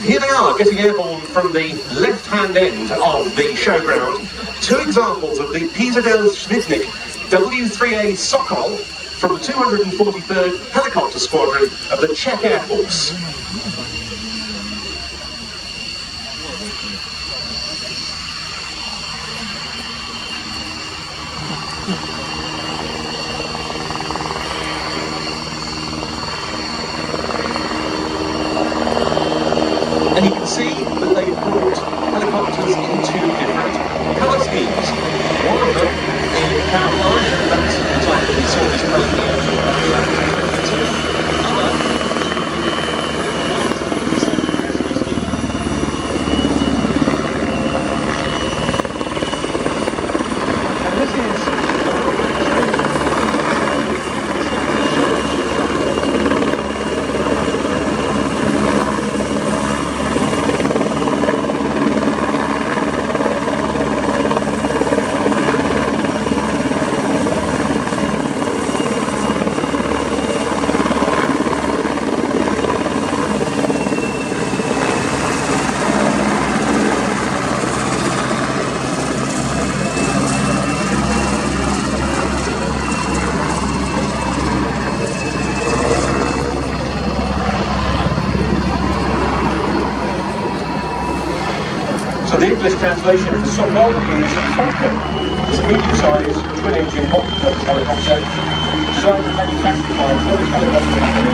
Here they are, getting airborne from the left-hand end of the showground. Two examples of the PZL-Swidnik W3A Sokol from the 243rd Helicopter Squadron of the Czech Air Force. And you can see that they've brought helicopters in two different colour schemes. One of them in camouflage, and that's the type that we saw this plane So the English translation of the Sokol is Falcon. It's a medium-sized twin-engine multi-purpose helicopter designed and manufactured by a Polish helicopter company.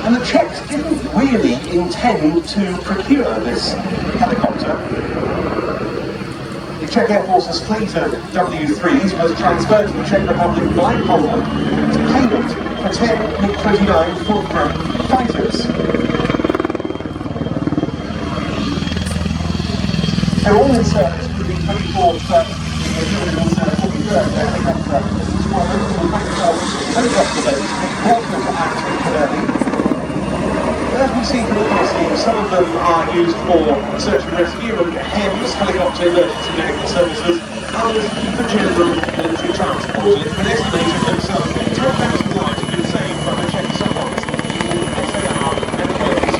And the Czechs didn't really intend to procure this helicopter. The Czech Air Force's fleet of W3s was transferred to the Czech Republic by Poland as payment for 10 MiG-29 Fairford fighters. They're all in service with the 24th helicopter base, welcome to act. As we see from the policy, some of them are used for search and rescue and HEMS, helicopter emergency medical services, others for general military transport. It's been estimated that some 12,000 lives have been saved by the Czech Sokols in SAR and HEMS.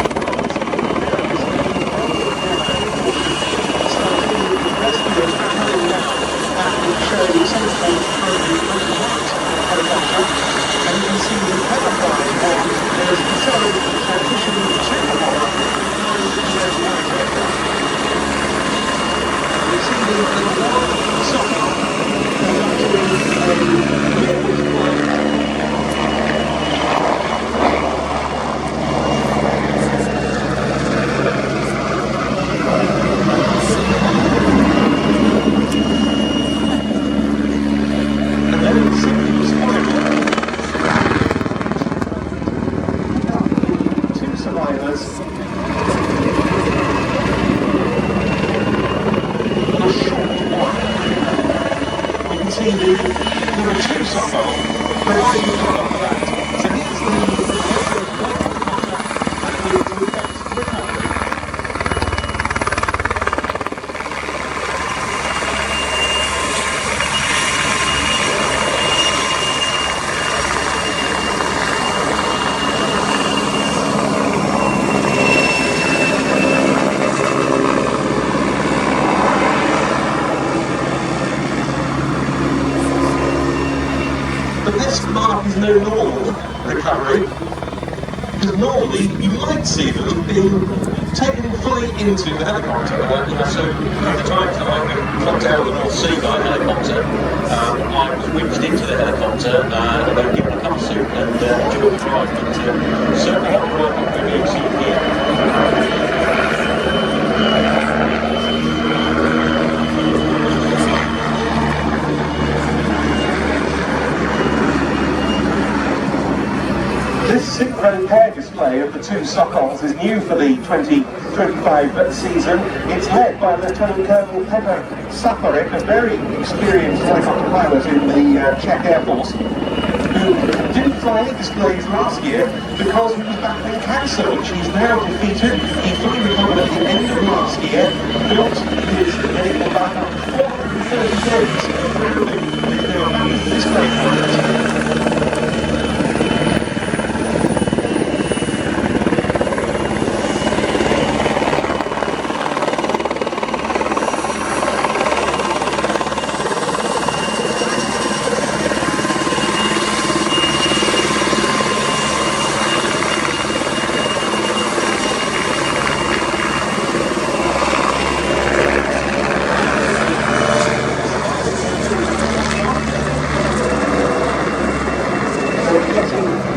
Rescuers are coming down and showing some of the helicopter, and you can see the camouflage one. There's accelerated transition to the water, and you see the Sokol and then it's simply spotted. Survivors on a short one. You can see there are two Sokols, but why do you look at that? So here's the But this mark is no normal recovery, because normally you might see them being taken fully into the helicopter. So the times that I've been out of the North Sea by helicopter, I was winched into the helicopter and they were given a cover suit and enjoyed the drive, but certainly not the work that we're seeing here. This synchro pair display of the two Sokols is new for the 2025 season. It's led by Lieutenant Colonel Petr Safarik, a very experienced helicopter pilot in the Czech Air Force, who didn't flying displays last year because he was battling cancer, which he's now defeated. He fully recovered at the end of last year, built his medical back up 430 days, and is now back at the display point.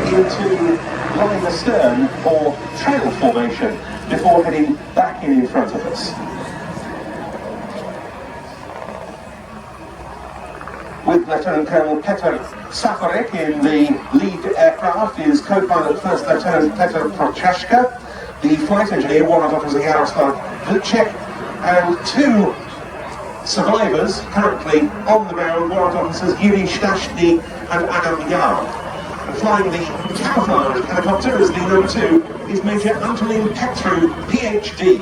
Into lying astern for trail formation before heading back in front of us. With Lieutenant Colonel Petr Safarek in the lead aircraft is co-pilot First Lieutenant Petr Prochaska, the flight engineer Warrant Officer Jaroslav Vlček, and two survivors currently on the ground, Warrant Officers Yuri Shtashny and Adam Yar. Flying the camouflage helicopter as the number 2 is Major Antonin Petru, PhD.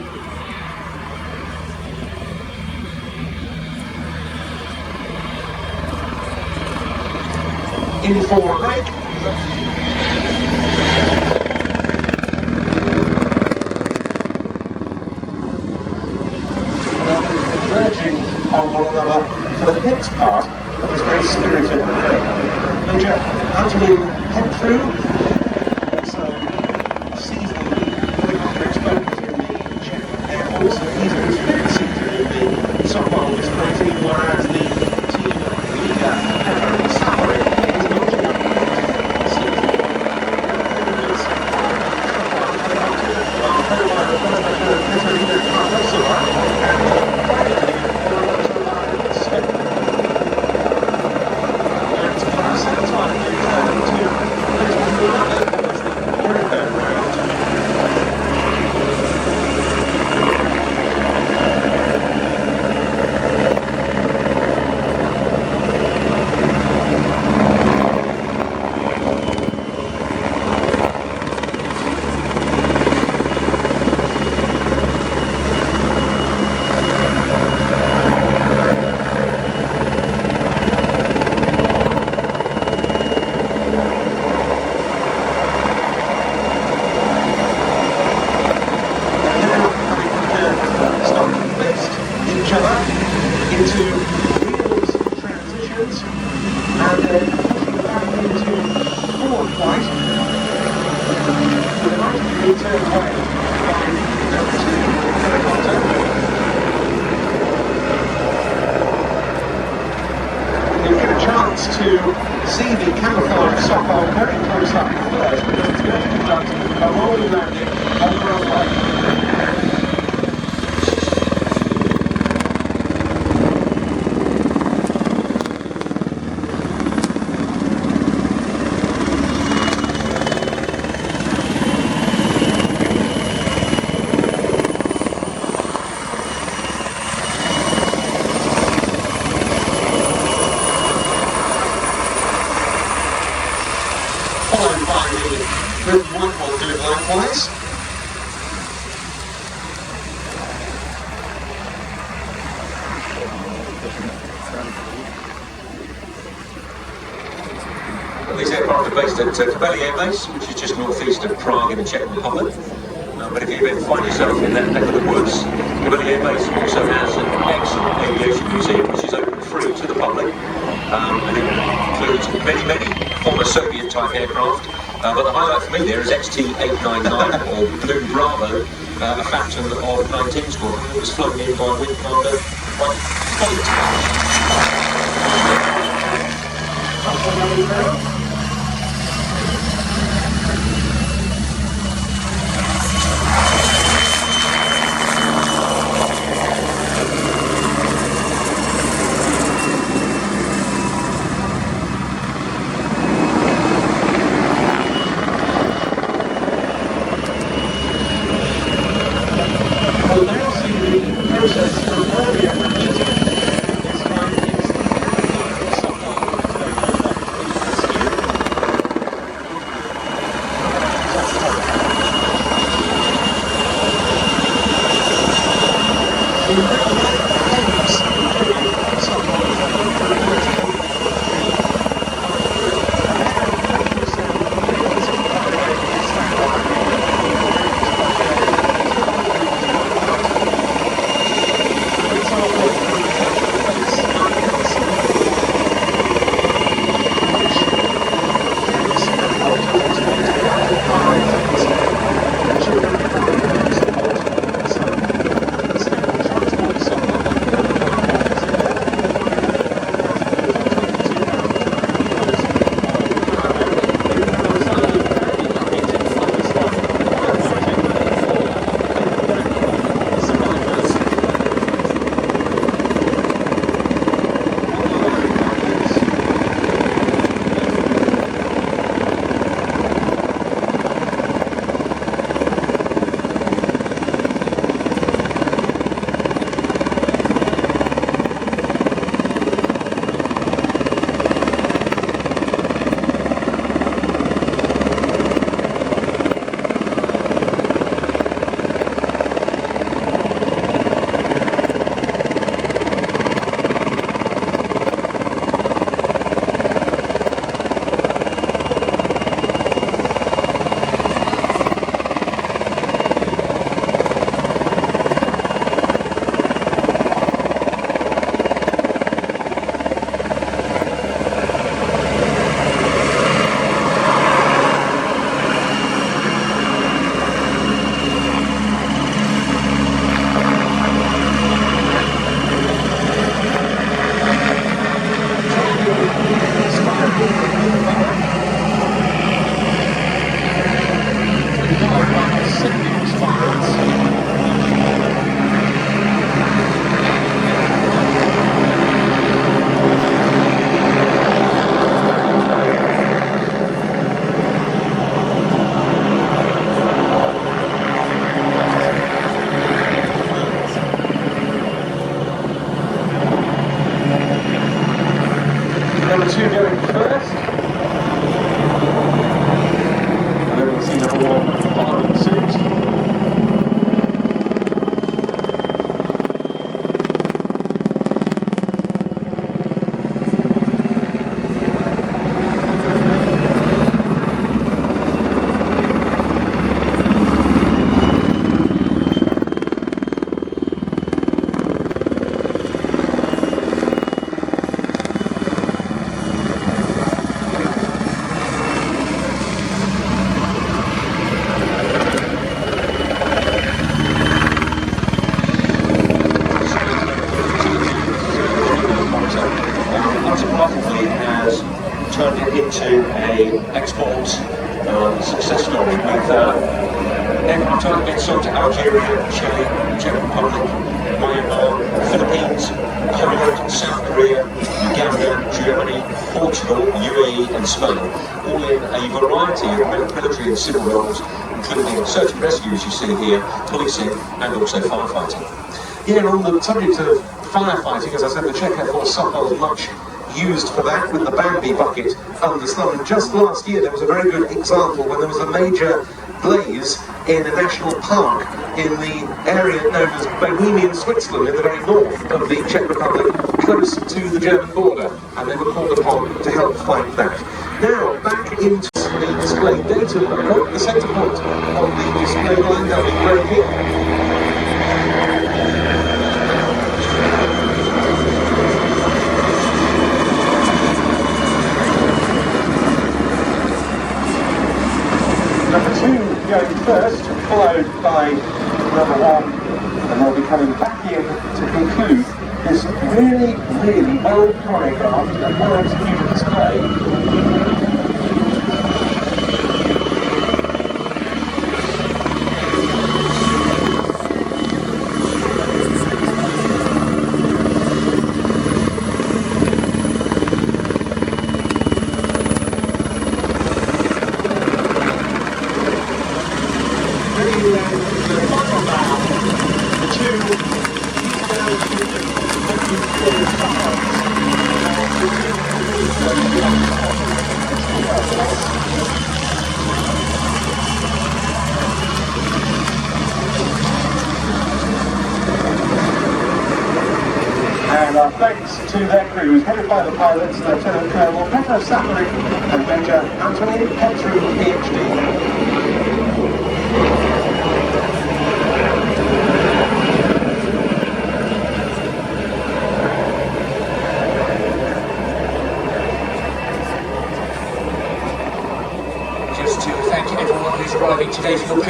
In for a break. Converging on one another for the next part of this very spirited day. Major Antonin Petru, so a seasoned helicopter exponent in the Czech Air Force, and he's been seated in the Sokol display team, whereas the team leader, Petr Safarek, is launching up the season. Into wheels transitions and then pushing back into forward flight with a 90-degree turn away by number 2 helicopter. You'll get a chance to see the camouflage Sokol very close up first because it's going to conduct a rolling landing on the runway. Followed by the Group 1 will do it likewise. These aircraft are based at Kabeli Air Base, which is just northeast of Prague in the Czech Republic. But if you ever find yourself in that neck of the woods, Kabeli Air Base also has an excellent aviation museum which is open free to the public. And it includes many former Soviet-type aircraft. But the highlight for me there is XT-899, or Blue Bravo, a Phantom of 19 squadron. It was flown in by Wing Commander Mike Holt. We'll now see the process from earlier repeated. This time it's the Sokol Number 2 going first. And then we'll see number 1 following suit. Has turned it into a export success story with aircraft are being sold to Algeria, Chile, Czech Republic, Myanmar, Philippines, Poland, South Korea, Uganda, Germany, Portugal, UAE and Spain, all in a variety of military and civil roles, including search and rescue, as you see here, policing and also firefighting. Yeah, on the subject of firefighting, as I said, the Czech Air Force Sokol is much used for that with the Bambi bucket underslung. And just last year there was a very good example when there was a major blaze in a national park in the area known as Bohemian Switzerland in the very north of the Czech Republic, close to the German border, and they were called upon to help fight that. Now back into the display data point, the centre point on the display line that we break in. Number 2 going first, followed by number 1, and they'll be coming back in to conclude this really, really well choreographed and well executed display. And our thanks to their crews, headed by the pilots, Lieutenant Colonel Peter Safari and Major Anthony Petru, PhD. Just to thank everyone who's arriving today for your